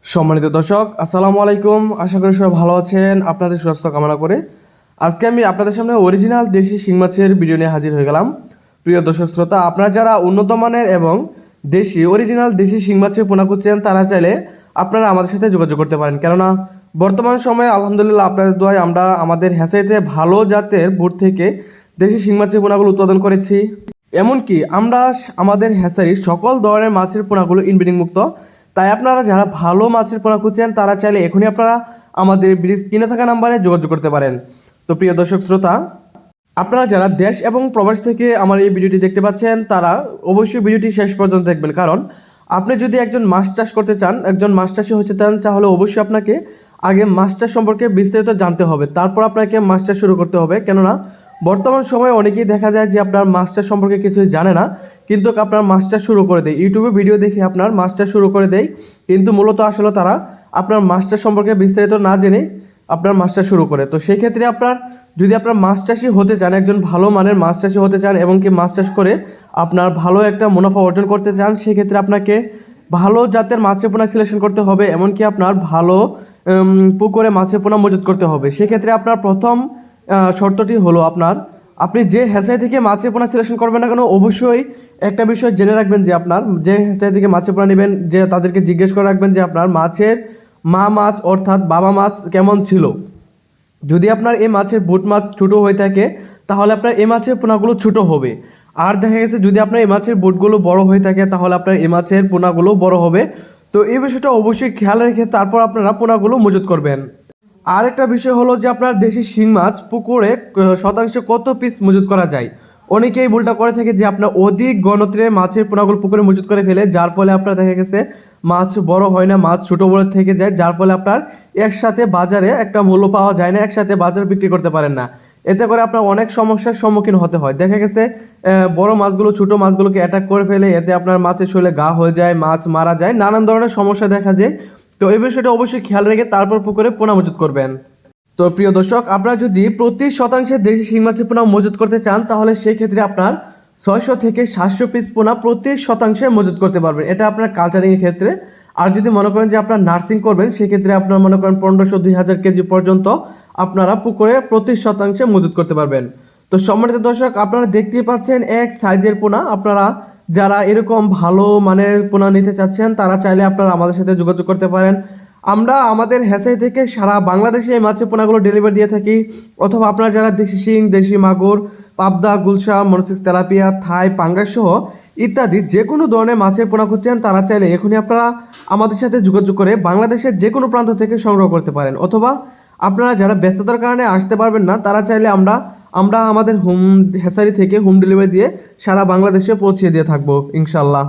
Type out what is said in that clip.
সম্মানিত দর্শক, আসসালামু আলাইকুম। আশা করি সবাই ভালো আছেন। আপনাদের সুস্বাস্থ্য কামনা করে আজকে আমি আপনাদের সামনে অরিজিনাল দেশি শিং মাছের ভিডিও নিয়ে হাজির হয়ে গেলাম। প্রিয় দর্শক শ্রোতা, আপনারা যারা উন্নত মানের এবং অরিজিনাল দেশি শিং মাছের পোনা খুঁজছেন তারা চাইলে আপনারা আমাদের সাথে যোগাযোগ করতে পারেন। কেননা বর্তমান সময়ে আলহামদুলিল্লাহ আপনাদের দোয়ায় আমরা আমাদের হ্যাচারিতে ভালো জাতের বুট থেকে দেশি শিং মাছের পোনাগুলো উৎপাদন করেছি। এমনকি আমরা আমাদের হ্যাচারির সকল ধরনের মাছের পোনাগুলো ইনব্রিডিং মুক্ত। তাই আপনারা যারা ভালো মাছের পোনা খুঁজছেন তারা চাইলে এখনই আপনারা আমাদের ব্রিজ কিনে থাকা নাম্বারে যোগাযোগ করতে পারেন। তো প্রিয় দর্শক শ্রোতা, আপনারা যারা দেশ এবং প্রবাস থেকে আমার এই ভিডিওটি দেখতে পাচ্ছেন তারা অবশ্যই ভিডিওটি শেষ পর্যন্ত দেখবেন। কারণ আপনি যদি একজন মাছ চাষ করতে চান, একজন মাছ চাষি হতে চান, তাহলে অবশ্যই আপনাকে আগে মাছ চাষ সম্পর্কে বিস্তারিত জানতে হবে, তারপর আপনাকে মাছ চাষ শুরু করতে হবে। কেননা বর্তমান সময়ে অনেকেই দেখা যায় যে আপনার মাছ চাষ সম্পর্কে কিছুই জানে না, কিন্তু আপনার মাছ চাষ শুরু করে দেয়, ইউটিউবে ভিডিও দেখে আপনার মাছ চাষ শুরু করে দেয়, কিন্তু মূলত আসলে তারা আপনার মাছ চাষ সম্পর্কে বিস্তারিত না জেনে আপনার মাছ চাষ শুরু করে। তো সেই ক্ষেত্রে যদি আপনার মাছ চাষি হতে চান, একজন ভালো মানের মাছ চাষি হতে চান এবং কি মাছ চাষ করে আপনার ভালো একটা মুনাফা অর্জন করতে চান, সেক্ষেত্রে আপনাকে ভালো জাতের মাছের পোনা সিলেকশন করতে হবে, এমনকি আপনার ভালো পুকুরে মাছের পোনা মজুত করতে হবে। সেক্ষেত্রে আপনার প্রথম শর্তটি হলো আপনি যে হ্যাচারি থেকে মাছের পোনা সিলেকশন করবেন না কেন, অবশ্যই একটা বিষয় জেনে রাখবেন যে আপনার যে হ্যাচারি থেকে মাছের পোনা নেবেন, যে তাদেরকে জিজ্ঞেস করে রাখবেন যে আপনার মাছের মা মাছ অর্থাৎ বাবা মাছ কেমন ছিল। যদি আপনার এই মাছের বুট মাছ ছোটো হয়ে থাকে তাহলে আপনার এই মাছের পোনাগুলো ছোটো হবে। আর দেখা গেছে যদি আপনার এই মাছের বুটগুলো বড় হয়ে থাকে তাহলে আপনার এই মাছের পোনাগুলো বড় হবে। তো এই বিষয়টা অবশ্যই খেয়াল রেখে তারপর আপনারা পোনাগুলো মজুত করবেন। আর একটা বিষয় হলো যে আপনার দেশি শিং মাছ পুকুরে শতাংশে কত পিস মজুত করা যায়। অনেকেই ভুলটা করে থাকে যে আপনার অধিক ঘনত্বের মাছের পোনাগুলো পুকুরে মজুত করে ফেলে, যার ফলে আপনার দেখা গেছে মাছ বড় হয় না, মাছ ছোটো বড় থেকে যায়, যার ফলে আপনার একসাথে বাজারে একটা মূল্য পাওয়া যায় না, একসাথে বাজার বিক্রি করতে পারেন না। এতে করে আপনার অনেক সমস্যার সম্মুখীন হতে হয়। দেখা গেছে বড় মাছগুলো ছোটো মাছগুলোকে অ্যাটাক করে ফেলে, এতে আপনার মাছের শরীরে ঘা হয়ে যায়, মাছ মারা যায়, নানান ধরনের সমস্যা দেখা যায়। তো এই বিষয়টা অবশ্যই খেয়াল রেখে তারপর পুকুরে পোনা মজুত করবেন। তো প্রিয় দর্শক, আপনারা যদি প্রতি শতাংশে দেশি শিং মাছের পোনা মজুত করতে চান তাহলে সেই ক্ষেত্রে আপনার 600 থেকে 700 পিস পোনা প্রতি শতাংশে মজুত করতে পারবেন, এটা আপনার কালচারিংয়ের ক্ষেত্রে। আর যদি মনে করেন যে আপনার নার্সিং করবেন, সেক্ষেত্রে আপনার মনে করেন 1500-2000 কেজি পর্যন্ত আপনারা পুকুরে প্রতি শতাংশে মজুত করতে পারবেন। তো সম্মানিত দর্শক, আপনারা দেখতেই পাচ্ছেন এক সাইজের পোনা। আপনারা যারা এরকম ভালো মানের পোনা নিতে চাচ্ছেন তারা চাইলে আপনারা আমাদের সাথে যোগাযোগ করতে পারেন। আমরা আমাদের হ্যাচারি থেকে সারা বাংলাদেশে এই মাছের পোনাগুলো ডেলিভারি দিয়ে থাকি। অথবা আপনারা যারা দেশি শিং, দেশি মাগুর, পাবদা, গুলশা, মনোসিস, তেলাপিয়া, থাই, পাঙ্গাস সহ ইত্যাদি যে কোনো ধরনের মাছের পোনা খুঁজছেন তারা চাইলে এখনই আপনারা আমাদের সাথে যোগাযোগ করে বাংলাদেশের যে কোনো প্রান্ত থেকে সংগ্রহ করতে পারেন। অথবা আপনারা যারা ব্যস্ততার কারণে আসতে পারবেন না তারা চাইলে আমরা আমাদের হ্যাচারি থেকে হোম ডেলিভারি দিয়ে সারা বাংলাদেশে পৌঁছে দিয়ে থাকবো ইনশাল্লাহ।